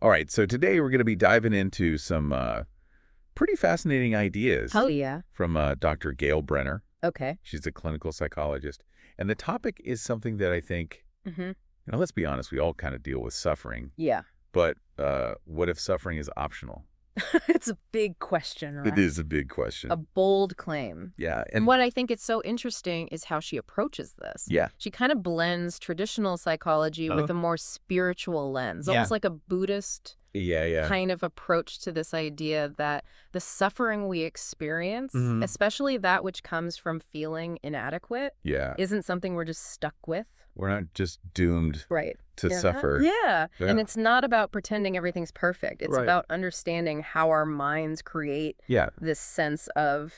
All right, so today we're going to be diving into some pretty fascinating ideas Oh, yeah. from Dr. Gail Brenner. Okay. She's a clinical psychologist. And the topic is something that I think, let's be honest, we all kind of deal with suffering. Yeah. But what if suffering is optional? It's a big question, right? It is a big question. A bold claim. Yeah. And what I think is so interesting is how she approaches this. Yeah. She kind of blends traditional psychology with a more spiritual lens, almost like a Buddhist kind of approach to this idea that the suffering we experience, especially that which comes from feeling inadequate, isn't something we're just stuck with. We're not just doomed to suffer. Yeah. And it's not about pretending everything's perfect. It's about understanding how our minds create this sense of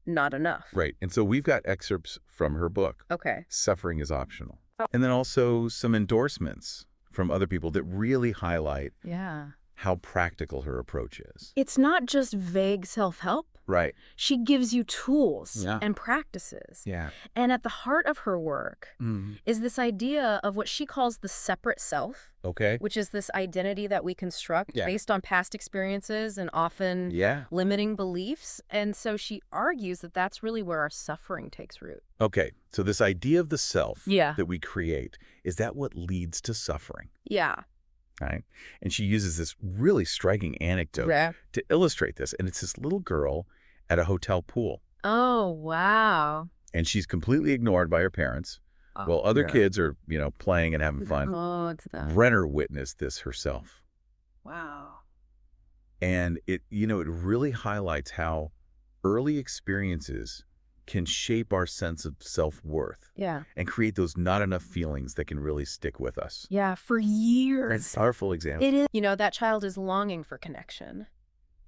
not enough. Right. And so we've got excerpts from her book. Okay. Suffering is Optional. And then also some endorsements from other people that really highlight how practical her approach is. It's not just vague self-help. Right. She gives you tools and practices. Yeah. And at the heart of her work is this idea of what she calls the separate self. Okay. Which is this identity that we construct based on past experiences and often limiting beliefs. And so she argues that that's really where our suffering takes root. Okay. So this idea of the self that we create, is that what leads to suffering? Yeah. Right. And she uses this really striking anecdote to illustrate this. And it's this little girl at a hotel pool. Oh, wow. And she's completely ignored by her parents while other kids are, playing and having fun. Oh, it's that. Brenner witnessed this herself. Wow. And it really highlights how early experiences can shape our sense of self-worth and create those not enough feelings that can really stick with us. Yeah, for years. That's a powerful example. It is. That child is longing for connection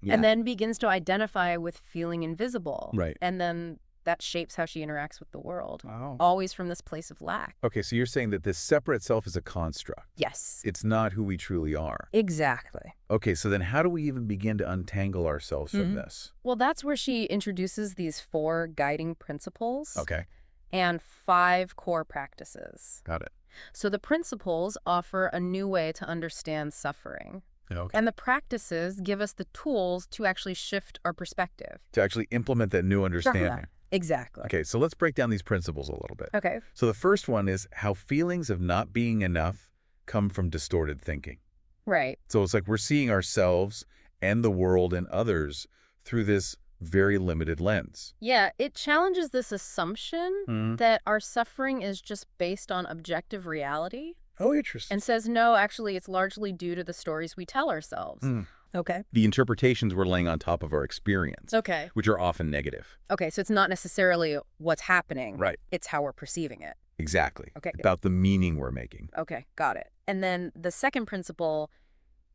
and then begins to identify with feeling invisible. Right. And then that shapes how she interacts with the world. Wow. Always from this place of lack. Okay, so you're saying that this separate self is a construct. Yes. It's not who we truly are. Exactly. Okay, so then how do we even begin to untangle ourselves from this? Well, that's where she introduces these 4 guiding principles. Okay. And 5 core practices. Got it. So the principles offer a new way to understand suffering. Okay. And the practices give us the tools to actually shift our perspective. To actually implement that new understanding. Exactly. Okay, so let's break down these principles a little bit. Okay. So the first one is how feelings of not being enough come from distorted thinking. Right. So it's like we're seeing ourselves and the world and others through this very limited lens. Yeah, it challenges this assumption that our suffering is just based on objective reality. Oh, interesting. And says, no, actually, it's largely due to the stories we tell ourselves. Okay. The interpretations we're laying on top of our experience. Okay. Which are often negative. Okay, so it's not necessarily what's happening. Right. It's how we're perceiving it. Exactly. Okay. About the meaning we're making. Okay, got it. And then the second principle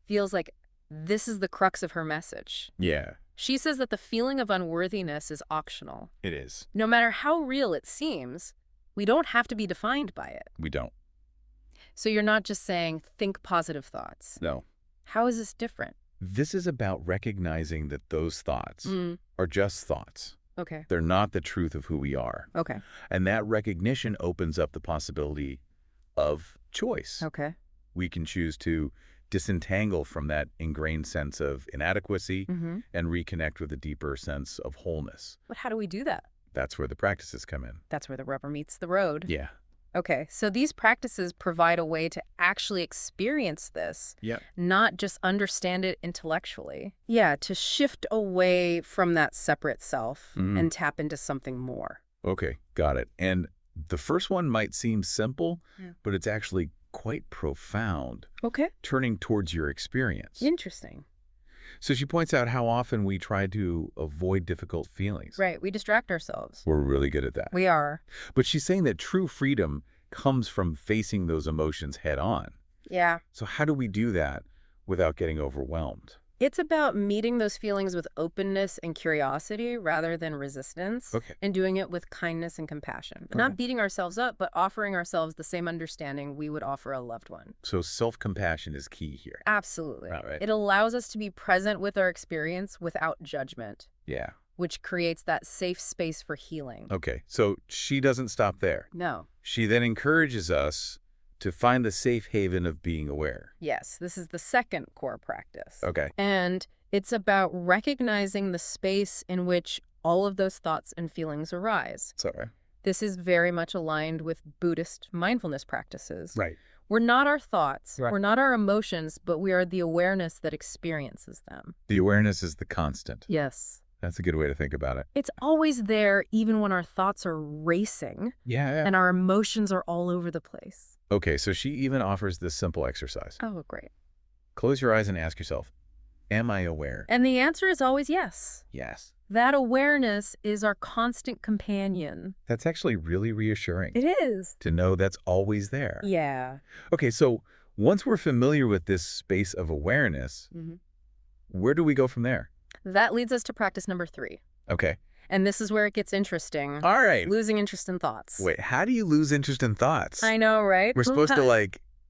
feels like this is the crux of her message. Yeah. She says that the feeling of unworthiness is optional. It is. No matter how real it seems, we don't have to be defined by it. We don't. So you're not just saying, think positive thoughts. No. How is this different? This is about recognizing that those thoughts are just thoughts. Okay. They're not the truth of who we are. Okay. And that recognition opens up the possibility of choice. Okay. We can choose to disentangle from that ingrained sense of inadequacy and reconnect with a deeper sense of wholeness. But how do we do that? That's where the practices come in. That's where the rubber meets the road. Yeah. Okay, so these practices provide a way to actually experience this, not just understand it intellectually. Yeah, to shift away from that separate self and tap into something more. Okay, got it. And the first one might seem simple, but it's actually quite profound. Okay. Turning towards your experience. Interesting. So she points out how often we try to avoid difficult feelings. Right, we distract ourselves. We're really good at that. We are. But she's saying that true freedom comes from facing those emotions head on. Yeah. So how do we do that without getting overwhelmed? It's about meeting those feelings with openness and curiosity rather than resistance. Okay. And doing it with kindness and compassion. Not beating ourselves up, but offering ourselves the same understanding we would offer a loved one. So self-compassion is key here. Absolutely. Right. It allows us to be present with our experience without judgment. Yeah. Which creates that safe space for healing. Okay. So she doesn't stop there. No. She then encourages us to find the safe haven of being aware. Yes, this is the second core practice. Okay. And it's about recognizing the space in which all of those thoughts and feelings arise. Sorry. This is very much aligned with Buddhist mindfulness practices. Right. We're not our thoughts, right. We're not our emotions, but we are the awareness that experiences them. The awareness is the constant. Yes. That's a good way to think about it. It's always there even when our thoughts are racing. Yeah. And our emotions are all over the place. Okay, so she even offers this simple exercise. Oh, great. Close your eyes and ask yourself, am I aware? And the answer is always yes. Yes. That awareness is our constant companion. That's actually really reassuring. It is. To know that's always there. Yeah. Okay, so once we're familiar with this space of awareness, where do we go from there? That leads us to practice number 3. Okay. And this is where it gets interesting. All right. Losing interest in thoughts. Wait, how do you lose interest in thoughts? I know, right? We're supposed to,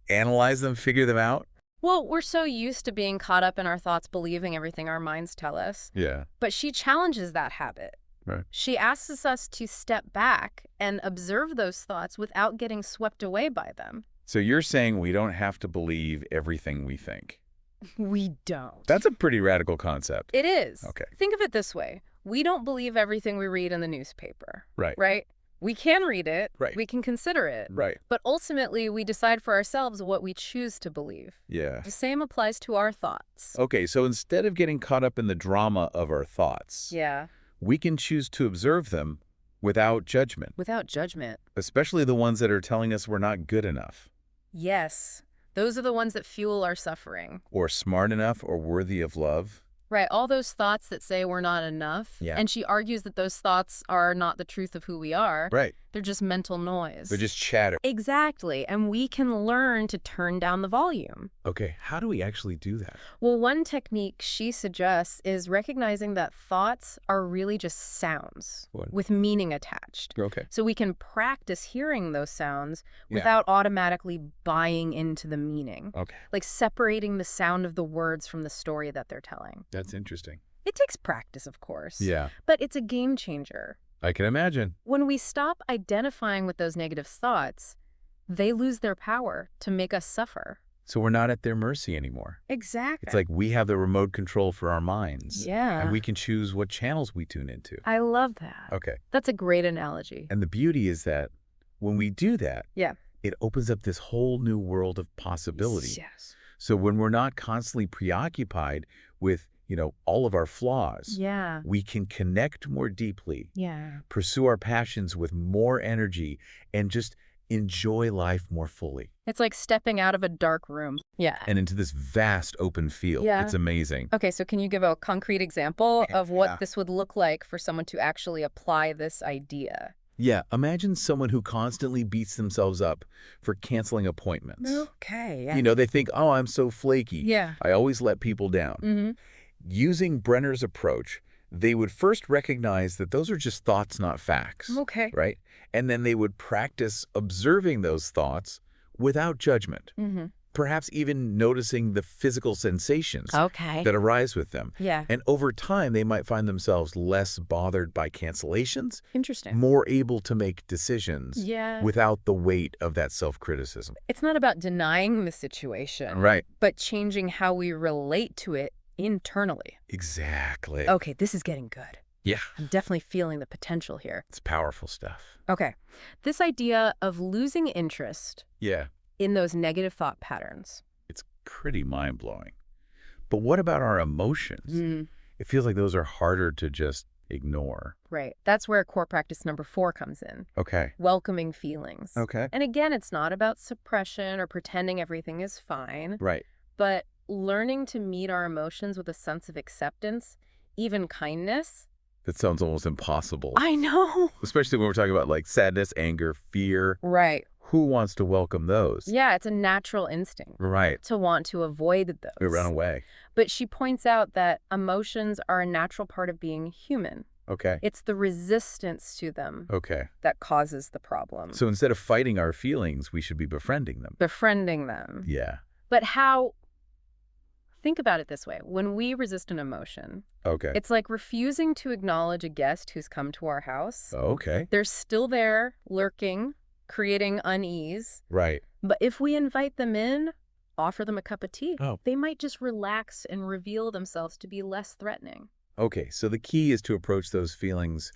analyze them, figure them out? Well, we're so used to being caught up in our thoughts, believing everything our minds tell us. Yeah. But she challenges that habit. Right. She asks us to step back and observe those thoughts without getting swept away by them. So you're saying we don't have to believe everything we think? We don't. That's a pretty radical concept. It is. Okay. Think of it this way. We don't believe everything we read in the newspaper. Right. Right? We can read it. Right. We can consider it. Right. But ultimately, we decide for ourselves what we choose to believe. Yeah. The same applies to our thoughts. Okay, so instead of getting caught up in the drama of our thoughts, Yeah. we can choose to observe them without judgment. Without judgment. Especially the ones that are telling us we're not good enough. Yes. Those are the ones that fuel our suffering. Or smart enough or worthy of love. Right, all those thoughts that say we're not enough. Yeah. And she argues that those thoughts are not the truth of who we are. Right. They're just mental noise. They're just chatter. Exactly. And we can learn to turn down the volume. Okay, how do we actually do that? Well, one technique she suggests is recognizing that thoughts are really just sounds with meaning attached. Okay. So we can practice hearing those sounds without automatically buying into the meaning. Okay. Like separating the sound of the words from the story that they're telling. That's interesting. It takes practice, of course. Yeah. But it's a game changer. I can imagine. When we stop identifying with those negative thoughts, they lose their power to make us suffer. So we're not at their mercy anymore. Exactly. It's like we have the remote control for our minds. Yeah. And we can choose what channels we tune into. I love that. Okay. That's a great analogy. And the beauty is that when we do that, Yeah. it opens up this whole new world of possibility. Yes. So when we're not constantly preoccupied with, all of our flaws, Yeah. we can connect more deeply, Yeah. pursue our passions with more energy, and just enjoy life more fully. It's like stepping out of a dark room. Yeah. And into this vast open field. Yeah. It's amazing. Okay, so can you give a concrete example of what this would look like for someone to actually apply this idea? Yeah, imagine someone who constantly beats themselves up for canceling appointments. Okay. Yeah. They think, oh, I'm so flaky. Yeah. I always let people down. Mm-hmm. Using Brenner's approach, they would first recognize that those are just thoughts, not facts. Okay. Right? And then they would practice observing those thoughts without judgment. Mm-hmm. Perhaps even noticing the physical sensations that arise with them. Yeah. And over time, they might find themselves less bothered by cancellations, Interesting. more able to make decisions Yeah. without the weight of that self-criticism. It's not about denying the situation. Right. But changing how we relate to it internally. Exactly. Okay, this is getting good. Yeah. I'm definitely feeling the potential here. It's powerful stuff. Okay. This idea of losing interest Yeah. in those negative thought patterns. It's pretty mind-blowing. But what about our emotions? It feels like those are harder to just ignore. Right. That's where core practice number 4 comes in. Okay. Welcoming feelings. Okay. And again, it's not about suppression or pretending everything is fine. Right. But learning to meet our emotions with a sense of acceptance, even kindness. That sounds almost impossible. I know. Especially when we're talking about sadness, anger, fear. Right. Who wants to welcome those? Yeah, it's a natural instinct. Right. To want to avoid those. We run away. But she points out that emotions are a natural part of being human. Okay. It's the resistance to them that causes the problem. So instead of fighting our feelings, we should be befriending them. Befriending them. Yeah. But how... Think about it this way. When we resist an emotion, it's like refusing to acknowledge a guest who's come to our house. Okay. They're still there, lurking, creating unease. Right. But if we invite them in, offer them a cup of tea, they might just relax and reveal themselves to be less threatening. Okay, so the key is to approach those feelings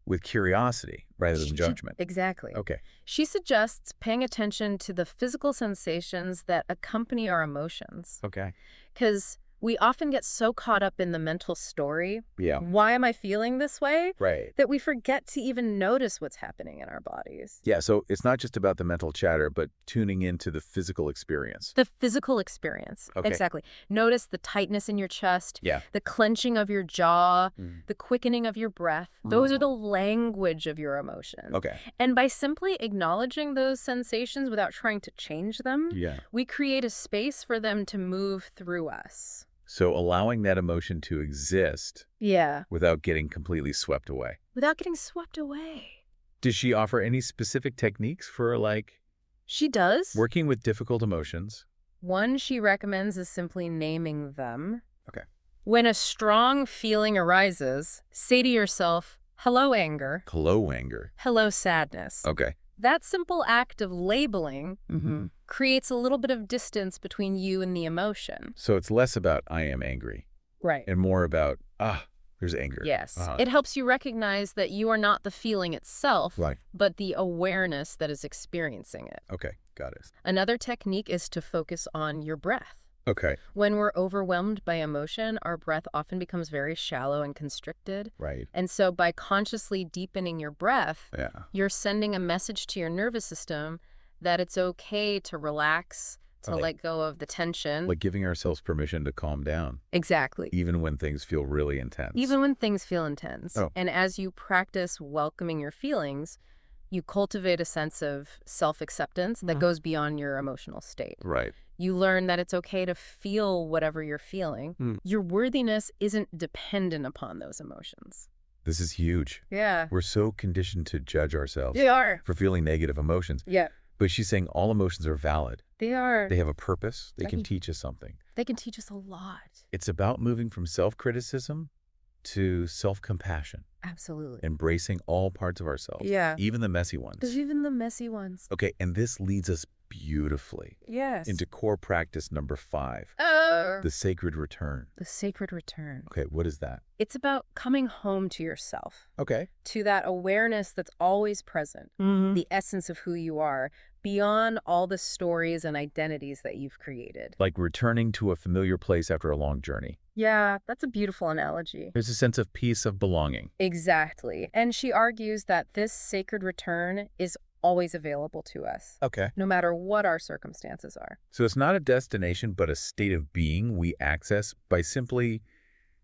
with curiosity rather than judgment. Exactly. Okay. She suggests paying attention to the physical sensations that accompany our emotions. Okay. Because we often get so caught up in the mental story, why am I feeling this way, that we forget to even notice what's happening in our bodies. Yeah, so it's not just about the mental chatter, but tuning into the physical experience. The physical experience. Okay. Exactly. Notice the tightness in your chest, the clenching of your jaw, the quickening of your breath. Those are the language of your emotions. Okay. And by simply acknowledging those sensations without trying to change them, we create a space for them to move through us. So allowing that emotion to exist without getting completely swept away. Without getting swept away. Does she offer any specific techniques for, like... She does. Working with difficult emotions? One she recommends is simply naming them. Okay. When a strong feeling arises, say to yourself, hello, anger. Hello, anger. Hello, sadness. Okay. That simple act of labeling creates a little bit of distance between you and the emotion. So it's less about I am angry. Right. And more about, there's anger. Yes. It helps you recognize that you are not the feeling itself, but the awareness that is experiencing it. Okay, got it. Another technique is to focus on your breath. Okay. When we're overwhelmed by emotion, our breath often becomes very shallow and constricted. Right. And so by consciously deepening your breath, you're sending a message to your nervous system that it's okay to relax, to let go of the tension. Like giving ourselves permission to calm down. Exactly. Even when things feel really intense. Even when things feel intense. And as you practice welcoming your feelings, you cultivate a sense of self-acceptance that goes beyond your emotional state. Right. You learn that it's okay to feel whatever you're feeling. Your worthiness isn't dependent upon those emotions. This is huge. Yeah. We're so conditioned to judge ourselves for feeling negative emotions. Yeah. But she's saying all emotions are valid. They are. They have a purpose. They can teach us something. They can teach us a lot. It's about moving from self-criticism to self-compassion. Absolutely. Embracing all parts of ourselves. Yeah. Even the messy ones. There's even the messy ones. Okay, and this leads us beautifully into core practice number 5. The sacred return. The sacred return. Okay, what is that? It's about coming home to yourself. Okay. To that awareness that's always present. The essence of who you are, beyond all the stories and identities that you've created. Like returning to a familiar place after a long journey. Yeah, that's a beautiful analogy. There's a sense of peace, of belonging. Exactly. And she argues that this sacred return is always available to us. Okay. No matter what our circumstances are. So it's not a destination, but a state of being we access by simply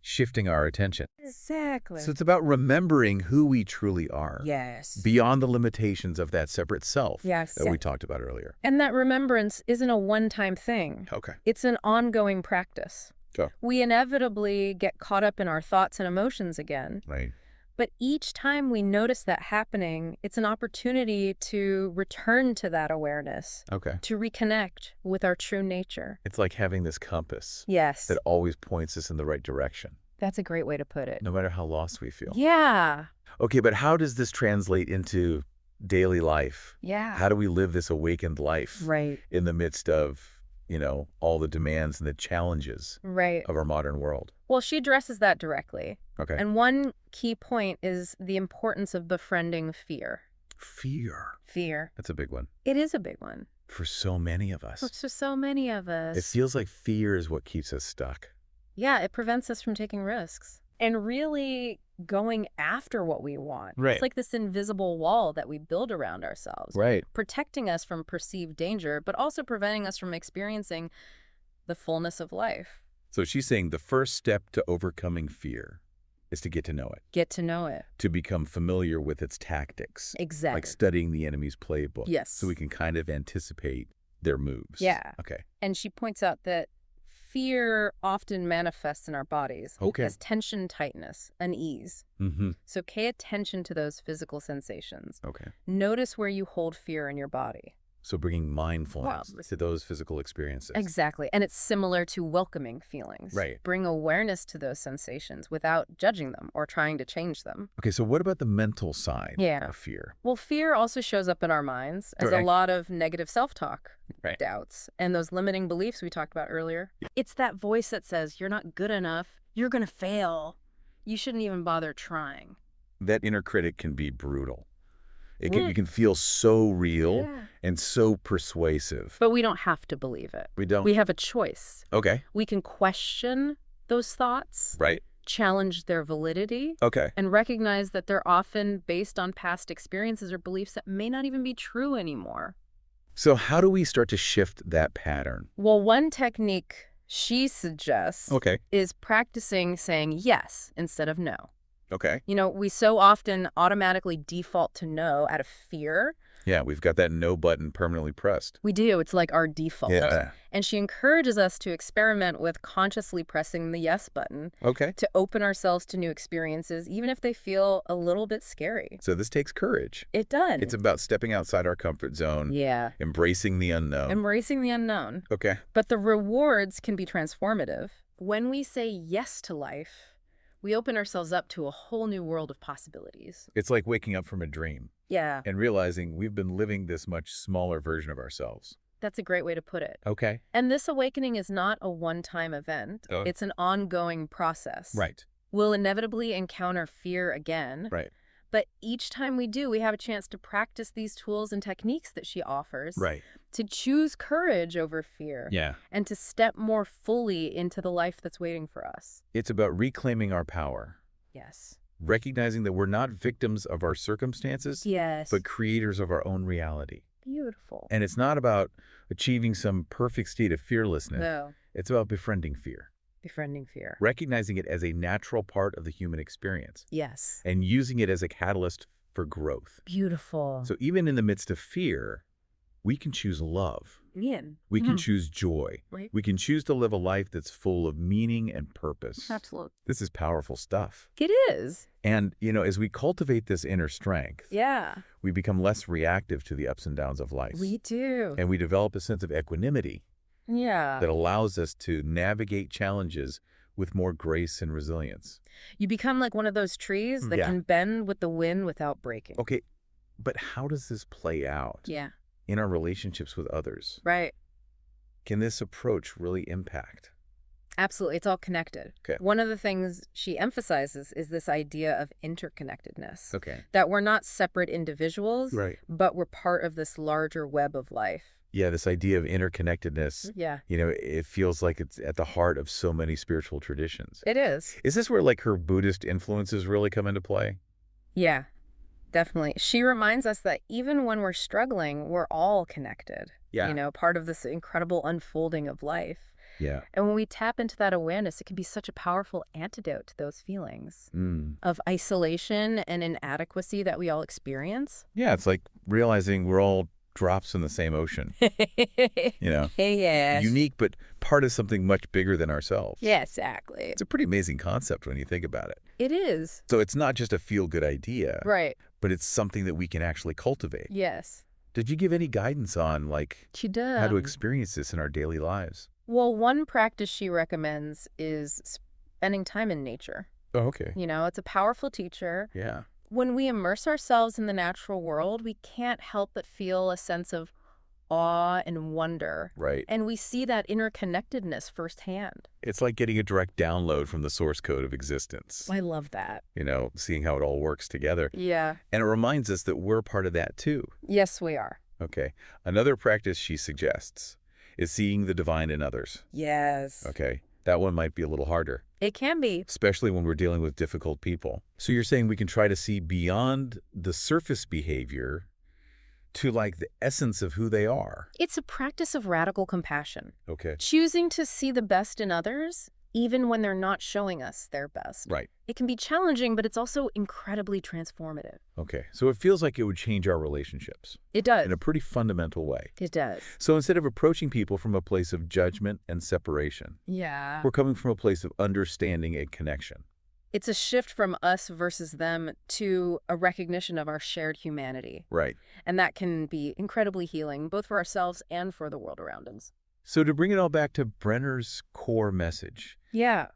shifting our attention. Exactly. So it's about remembering who we truly are. Yes. Beyond the limitations of that separate self that we talked about earlier. And that remembrance isn't a one-time thing. Okay. It's an ongoing practice. Go. We inevitably get caught up in our thoughts and emotions again. Right. But each time we notice that happening, it's an opportunity to return to that awareness. Okay. To reconnect with our true nature. It's like having this compass. Yes. That always points us in the right direction. That's a great way to put it. No matter how lost we feel. Yeah. Okay, but how does this translate into daily life? Yeah. How do we live this awakened life? Right. In the midst of, all the demands and the challenges of our modern world? Well, she addresses that directly. Okay. And one key point is the importance of befriending fear. Fear. That's a big one. It is a big one. For so many of us. For so many of us. It feels like fear is what keeps us stuck. Yeah, it prevents us from taking risks. And really going after what we want. Right. It's like this invisible wall that we build around ourselves. Right. Protecting us from perceived danger, but also preventing us from experiencing the fullness of life. So she's saying the first step to overcoming fear is to get to know it. Get to know it. To become familiar with its tactics. Exactly. Like studying the enemy's playbook. Yes. So we can kind of anticipate their moves. Yeah. Okay. And she points out that fear often manifests in our bodies as tension, tightness, unease. So pay attention to those physical sensations. Okay. Notice where you hold fear in your body. So bringing mindfulness to those physical experiences. Exactly. And it's similar to welcoming feelings. Right. Bring awareness to those sensations without judging them or trying to change them. Okay, so what about the mental side of fear? Well, fear also shows up in our minds as a lot of negative self-talk, doubts, and those limiting beliefs we talked about earlier. It's that voice that says, you're not good enough, you're going to fail, you shouldn't even bother trying. That inner critic can be brutal. You can feel so real and so persuasive. But we don't have to believe it. We don't? We have a choice. Okay. We can question those thoughts. Right. Challenge their validity. Okay. And recognize that they're often based on past experiences or beliefs that may not even be true anymore. So how do we start to shift that pattern? Well, one technique she suggests is practicing saying yes instead of no. Okay. You know, we so often automatically default to no out of fear. Yeah, we've got that no button permanently pressed. We do. It's like our default. Yeah. And she encourages us to experiment with consciously pressing the yes button. Okay. To open ourselves to new experiences, even if they feel a little bit scary. So this takes courage. It does. It's about stepping outside our comfort zone. Yeah. Embracing the unknown. Embracing the unknown. Okay. But the rewards can be transformative. When we say yes to life, we open ourselves up to a whole new world of possibilities. It's like waking up from a dream. Yeah. And realizing we've been living this much smaller version of ourselves. That's a great way to put it. Okay. And this awakening is not a one-time event. Oh. It's an ongoing process. Right. We'll inevitably encounter fear again. Right. But each time we do, we have a chance to practice these tools and techniques that she offers. Right. To choose courage over fear. Yeah. And to step more fully into the life that's waiting for us. It's about reclaiming our power. Yes. Recognizing that we're not victims of our circumstances, but creators of our own reality. Beautiful. And it's not about achieving some perfect state of fearlessness. No. It's about befriending fear. Befriending fear. Recognizing it as a natural part of the human experience. Yes. And using it as a catalyst for growth. Beautiful. So even in the midst of fear, we can choose love. We can choose joy. Right. We can choose to live a life that's full of meaning and purpose. Absolutely. This is powerful stuff. It is. And, you know, as we cultivate this inner strength, we become less reactive to the ups and downs of life. We do. And we develop a sense of equanimity that allows us to navigate challenges with more grace and resilience. You become like one of those trees that can bend with the wind without breaking. Okay, but how does this play out in our relationships with others? Right. Can this approach really impact? Absolutely. It's all connected. Okay. One of the things she emphasizes is this idea of interconnectedness. Okay. That we're not separate individuals, but we're part of this larger web of life. Yeah, this idea of interconnectedness, you know, it feels like it's at the heart of so many spiritual traditions. It is. Is this where, like, her Buddhist influences really come into play? Yeah, definitely. She reminds us that even when we're struggling, we're all connected. Yeah. You know, part of this incredible unfolding of life. Yeah. And when we tap into that awareness, it can be such a powerful antidote to those feelings of isolation and inadequacy that we all experience. Yeah, it's like realizing we're all drops in the same ocean. You know? Yes. Unique, but part of something much bigger than ourselves. Yeah, exactly. It's a pretty amazing concept when you think about it. It is. So it's not just a feel-good idea. Right. But it's something that we can actually cultivate. Yes. Did you give any guidance on, like, how to experience this in our daily lives? Well, one practice she recommends is spending time in nature. Oh, okay. You know, it's a powerful teacher. Yeah. When we immerse ourselves in the natural world, we can't help but feel a sense of awe and wonder. Right. And we see that interconnectedness firsthand. It's like getting a direct download from the source code of existence. I love that. You know, seeing how it all works together. Yeah. And it reminds us that we're part of that too. Yes, we are. Okay. Another practice she suggests is seeing the divine in others. Yes. Okay. That one might be a little harder. It can be. Especially when we're dealing with difficult people. So you're saying we can try to see beyond the surface behavior to, like, the essence of who they are. It's a practice of radical compassion. Okay. Choosing to see the best in others, even when they're not showing us their best. Right. It can be challenging, but it's also incredibly transformative. Okay. So it feels like it would change our relationships. It does. In a pretty fundamental way. It does. So instead of approaching people from a place of judgment and separation, Yeah. we're coming from a place of understanding and connection. It's a shift from us versus them to a recognition of our shared humanity. Right. And that can be incredibly healing, both for ourselves and for the world around us. So to bring it all back to Brenner's core message,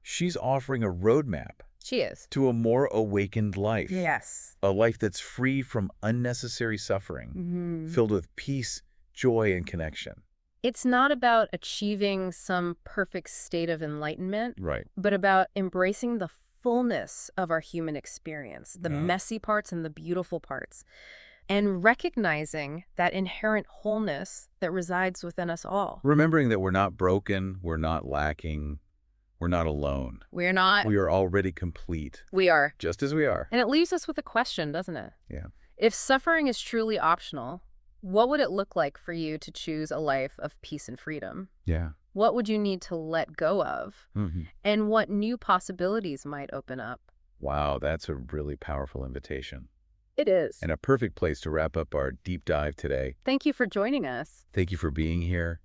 she's offering a roadmap. She is. To a more awakened life. Yes. A life that's free from unnecessary suffering, filled with peace, joy, and connection. It's not about achieving some perfect state of enlightenment, Right. but about embracing the fullness of our human experience, the messy parts and the beautiful parts, and recognizing that inherent wholeness that resides within us all. Remembering that we're not broken, we're not lacking, we're not alone. We're not. We are already complete. We are. Just as we are. And it leaves us with a question, doesn't it? Yeah. If suffering is truly optional, what would it look like for you to choose a life of peace and freedom? Yeah. What would you need to let go of? And what new possibilities might open up? Wow, that's a really powerful invitation. It is. And a perfect place to wrap up our deep dive today. Thank you for joining us. Thank you for being here.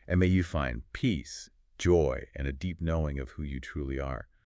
And may you find peace, joy, and a deep knowing of who you truly are.